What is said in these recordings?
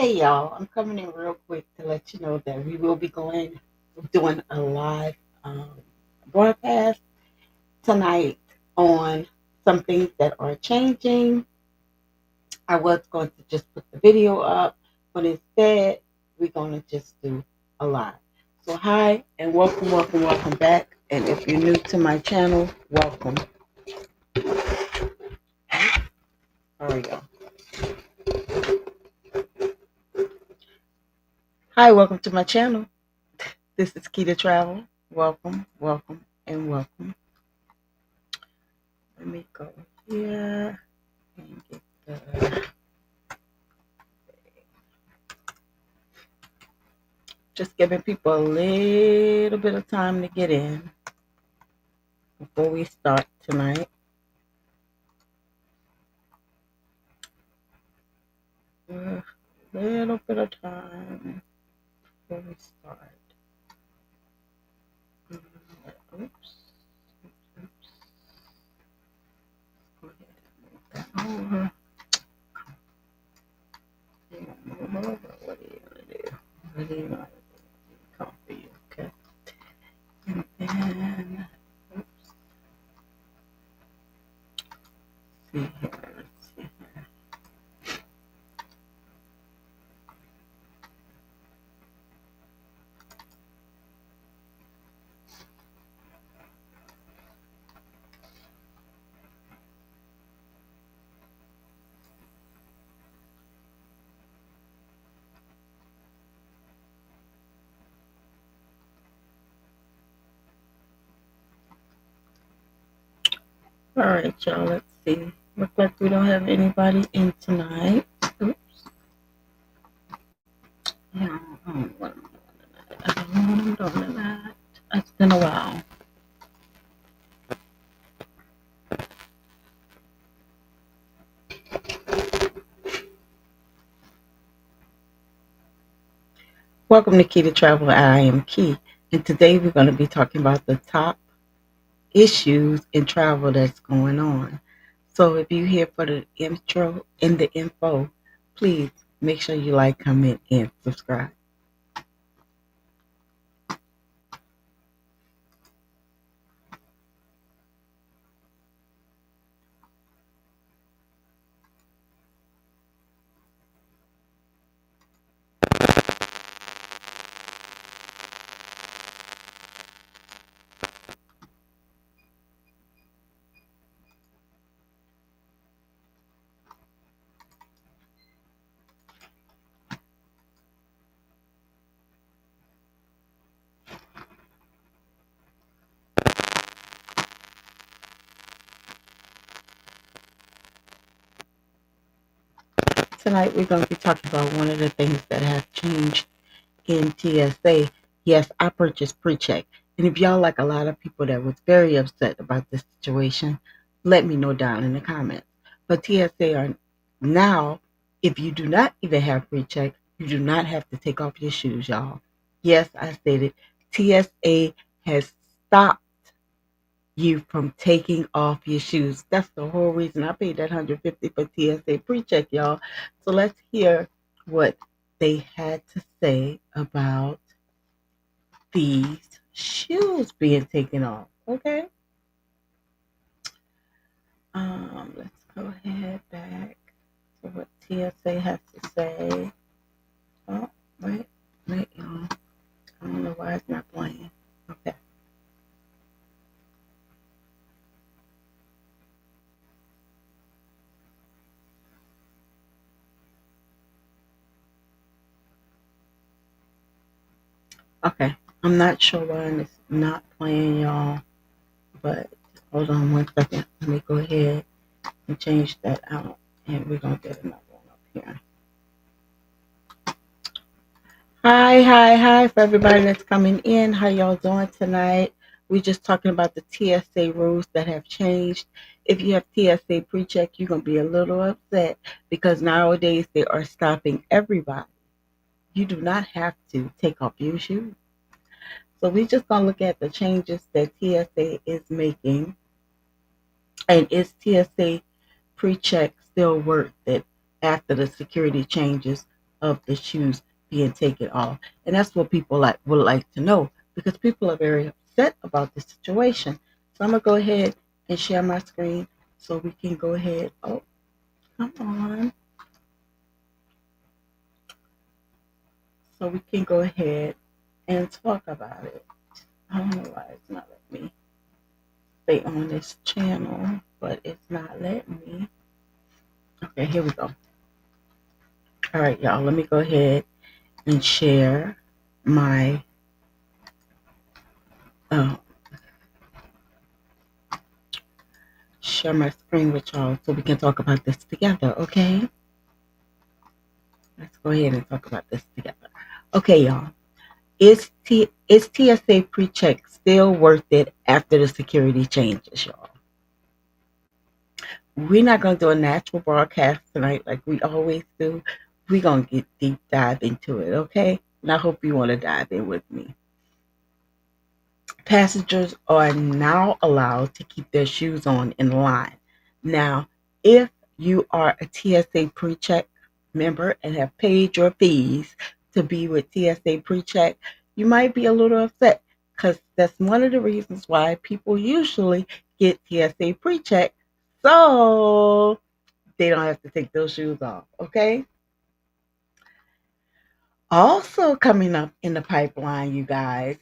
Hey y'all, I'm coming in real quick to let you know that we will be doing a live um, broadcast tonight on some things that are changing. I was going to just put the video up, but instead we're going to just do a live. So hi and welcome back. And if you're new to my channel, welcome. All right, y'all. Hi, welcome to my channel. This is Key to Travel. Welcome, welcome. Let me go here and get the, just giving people a little bit of time to get in before we start tonight. A little bit of time before we start. Oops. Oops. Go ahead and move that over. Move over. What are you going to do? What are you going to do? Coffee, okay. And then, oops. See here. Let's see here. All right, y'all. Let's see. Looks like we don't have anybody in tonight. Oops. Yeah, I don't know what I'm doing tonight. I don't know what I'm doing tonight. It's been a while. Welcome to Key to Travel. I am Key, and today we're going to be talking about the top issues in travel that's going on. So if you're here for the intro and the info, please make sure you like, comment, and subscribe. Tonight we're going to be talking about one of the things that have changed in TSA. Yes, I purchased pre-check. And if y'all like a lot of people that was very upset about this situation, let me know down in the comments. But TSA are now, if you do not even have pre-check, you do not have to take off your shoes, y'all. Yes, I stated TSA has stopped you from taking off your shoes. That's the whole reason I paid that $150 for TSA pre-check, y'all. So let's hear what they had to say about these shoes being taken off. Okay. Let's go ahead back to what TSA has to say. Oh, wait, y'all. I don't know why it's not playing. Okay. Okay. I'm not sure why it's not playing, y'all. But hold on one second. Let me go ahead and change that out. And we're going to get another one up here. Hi for everybody that's coming in. How y'all doing tonight? We're just talking about the TSA rules that have changed. If you have TSA pre-check, you're going to be a little upset because nowadays they are stopping everybody. You do not have to take off your shoes. So we're just going to look at the changes that TSA is making. And is TSA pre-check still worth it after the security changes? of the shoes being taken off. And that's what people would like to know, because people are very upset about the situation. So I'm gonna go ahead and share my screen so we can go ahead. Oh, come on. So we can go ahead and talk about it. I don't know why it's not letting me stay on this channel, but it's not letting me. Okay, here we go. All right, y'all, let me go ahead and my uh, share my screen with y'all so we can talk about this together. Okay, let's go ahead and talk about this together. Okay, y'all, is TSA pre-check still worth it after the security changes, y'all? We're not gonna do a natural broadcast tonight like we always do. We're gonna get deep dive into it. Okay, and I hope you want to dive in with me. Passengers are now allowed to keep their shoes on in line. Now, if you are a TSA PreCheck member and have paid your fees to be with TSA PreCheck, you might be a little upset, because that's one of the reasons why people usually get TSA PreCheck, so they don't have to take those shoes off. Okay. Also coming up in the pipeline, you guys,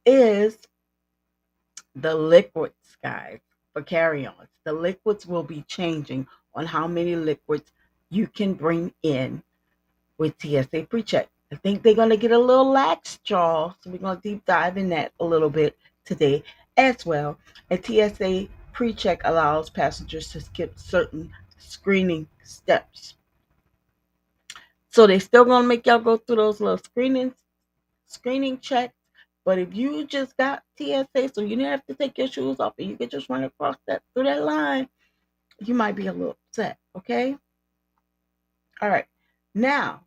is the liquids, guys, for carry-ons. The liquids will be changing on how many liquids you can bring in with TSA PreCheck. I think they're going to get a little lax, y'all. So we're going to deep dive in that a little bit today as well. And TSA PreCheck allows passengers to skip certain screening steps. So they still going to make y'all go through those little screening checks. But if you just got TSA, so you didn't have to take your shoes off and you could just run across through that line, you might be a little upset. Okay. All right. Now,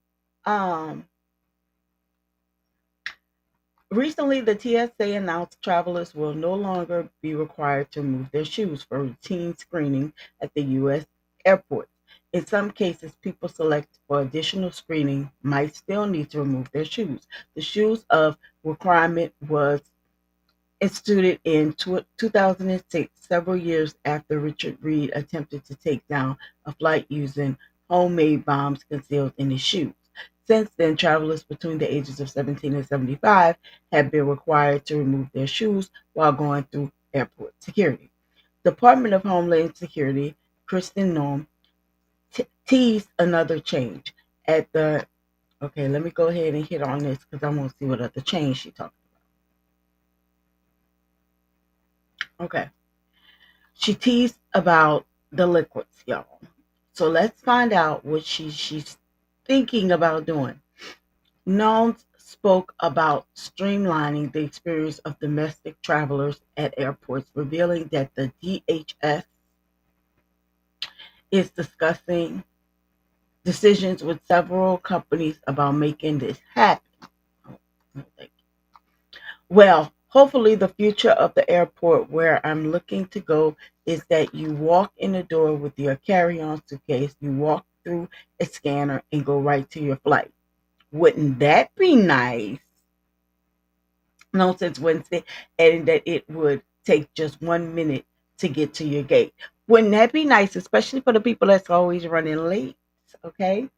recently the TSA announced travelers will no longer be required to remove their shoes for routine screening at the U.S. airports. In some cases, people select for additional screening might still need to remove their shoes. The shoes of requirement was instituted in 2006, several years after Richard Reed attempted to take down a flight using homemade bombs concealed in his shoes. Since then, travelers between the ages of 17 and 75 have been required to remove their shoes while going through airport security. Department of Homeland Security, Kristen Noem, teased another change at the. Okay, let me go ahead and hit on this because I want to see what other change she talked about. Okay. She teased about the liquids, y'all. So let's find out what she's thinking about doing. Noem spoke about streamlining the experience of domestic travelers at airports, revealing that the DHS is discussing decisions with several companies about making this happen. Oh, well, hopefully, the future of the airport where I'm looking to go is that you walk in the door with your carry on suitcase, you walk through a scanner, and go right to your flight. Wouldn't that be nice? No, since Wednesday, and that it would take just 1 minute to get to your gate. Wouldn't that be nice, especially for the people that's always running late? Okay.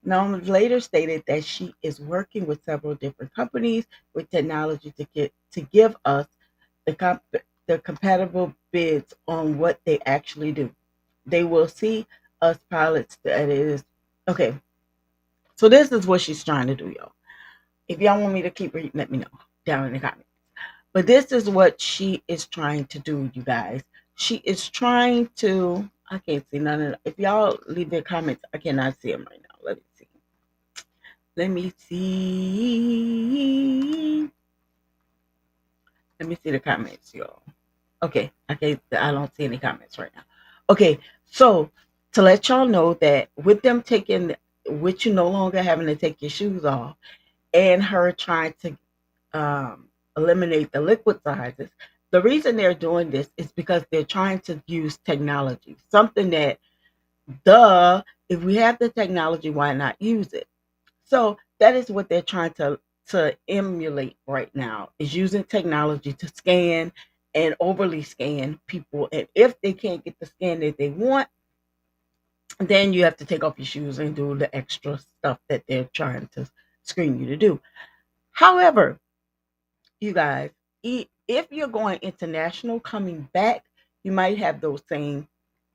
Noem later stated that she is working with several different companies with technology to give us the compatible bids on what they actually do. They will see us pilots that it is okay. So this is what she's trying to do, y'all. If y'all want me to keep reading, let me know down in the comments. But this is what she is trying to do, you guys. She is trying to. I can't see none of that. If y'all leave their comments, I cannot see them right now. Let me see. Let me see. Let me see the comments, y'all. Okay, I don't see any comments right now. Okay, so to let y'all know that with them taking, with you no longer having to take your shoes off, and her trying to eliminate the liquid sizes, the reason they're doing this is because they're trying to use technology, something that, duh, if we have the technology, why not use it? So that is what they're trying to emulate right now, is using technology to scan and overly scan people. And if they can't get the scan that they want, then you have to take off your shoes and do the extra stuff that they're trying to screen you to do. However, you guys, if you're going international coming back, you might have those same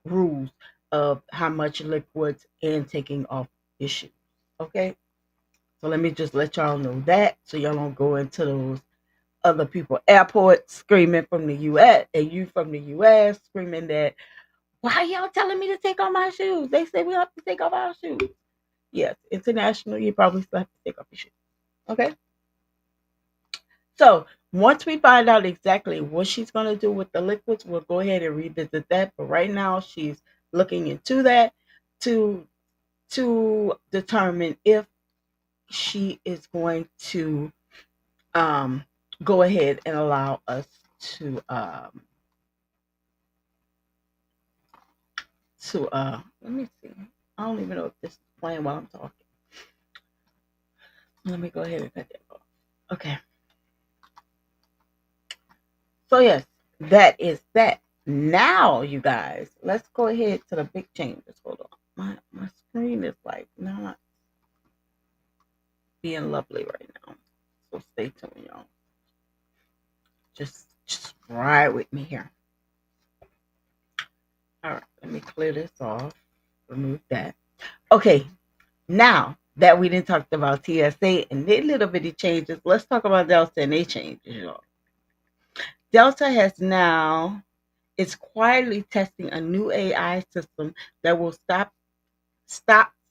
rules of how much liquids and taking off your shoes. Okay, so let me just let y'all know that, so y'all don't go into those other people airports screaming from the US, and you from the US screaming that, why y'all telling me to take off my shoes? They say we have to take off our shoes. Yes, international, you probably still have to take off your shoes. Okay. So once we find out exactly what she's going to do with the liquids, we'll go ahead and revisit that. But right now, she's looking into that to determine if she is going um, go ahead and allow us to let me see. I don't even know if this is playing while I'm talking. Let me go ahead and cut that off. Okay. So yes, that is that. Now, you guys, let's go ahead to the big changes. Hold on. My screen is like not being lovely right now. So stay tuned, y'all. Just ride with me here. All right, let me clear this off. Remove that. Okay, now that we didn't talk about TSA and their little bitty changes, let's talk about Delta and their changes, y'all. Delta has now is quietly testing a new AI system that will stop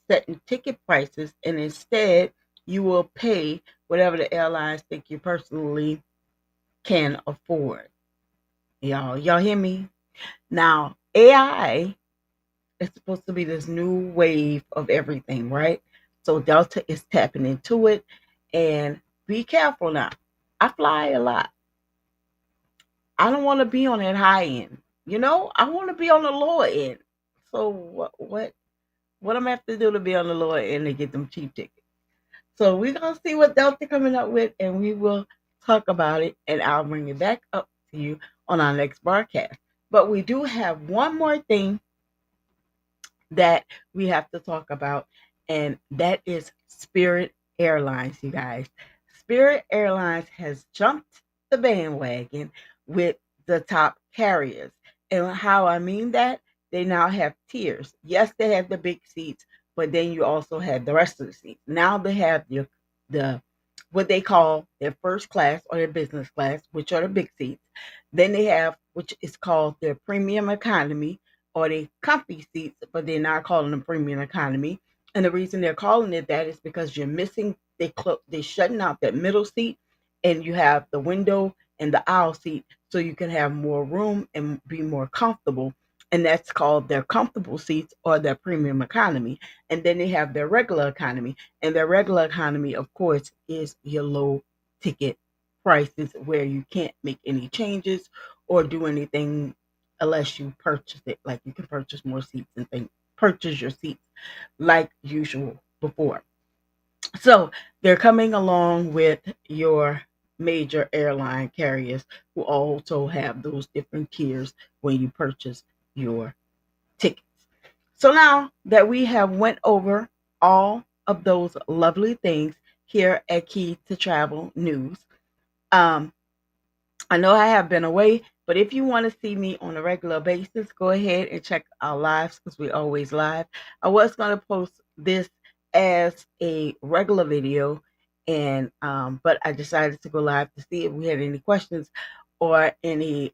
setting ticket prices, and instead you will pay whatever the airlines think you personally can afford. Y'all hear me? Now, AI is supposed to be this new wave of everything, right? So Delta is tapping into it, and be careful now. I fly a lot. I don't want to be on that high end. I want to be on the lower end. So what I'm gonna have to do to be on the lower end to get them cheap tickets? So we're gonna see what Delta coming up with, and we will talk about it, and I'll bring it back up to you on our next broadcast. But we do have one more thing that we have to talk about, and that is Spirit Airlines, you guys. Spirit Airlines has jumped the bandwagon with the top carriers. And how I mean that, they now have tiers. Yes, they have the big seats, but then you also have the rest of the seats. Now they have the what they call their first class or their business class, which are the big seats. Then they have, which is called their premium economy, or the comfy seats, but they're not calling them premium economy. And the reason they're calling it that is because you're missing, they're shutting out that middle seat, and you have the window and the aisle seat, so you can have more room and be more comfortable. And that's called their comfortable seats or their premium economy. And then they have their regular economy. And their regular economy, of course, is your low ticket prices, where you can't make any changes or do anything unless you purchase it. Like, you can purchase more seats and things, purchase your seats like usual before. So they're coming along with your major airline carriers, who also have those different tiers when you purchase your tickets. So now that we have went over all of those lovely things here at Key to Travel News, um, I know I have been away, but if you want to see me on a regular basis, go ahead and check our lives, because we always live. I was going to post this as a regular video, and but I decided to go live to see if we had any questions or anybody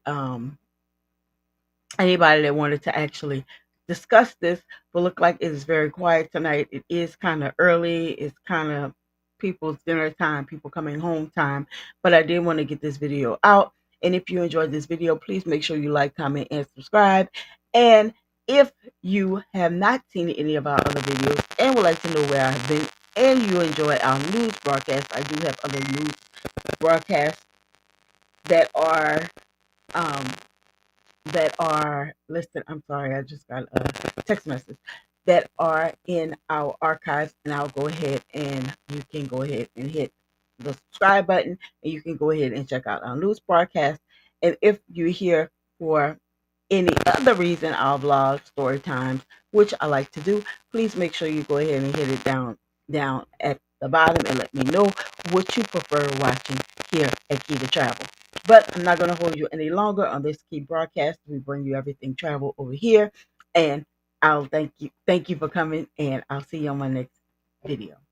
that wanted to actually discuss this. But look like it is very quiet tonight. It is kind of early. It's kind of people's dinner time, people coming home time. But I did want to get this video out. And if you enjoyed this video, please make sure you like, comment, and subscribe. And if you have not seen any of our other videos and would like to know where I've been, and you enjoy our news broadcast, I do have other news broadcasts that are um, listed. I'm sorry, I just got a text message that are in our archives, and I'll go ahead and you can go ahead and hit the subscribe button, and you can go ahead and check out our news broadcast. And if you're here for any other reason, our vlog story times, which I like to do, please make sure you go ahead and hit it down at the bottom and let me know what you prefer watching here at Key to Travel. But I'm not going to hold you any longer on this Key broadcast. We bring you everything travel over here, and I'll thank you for coming, and I'll see you on my next video.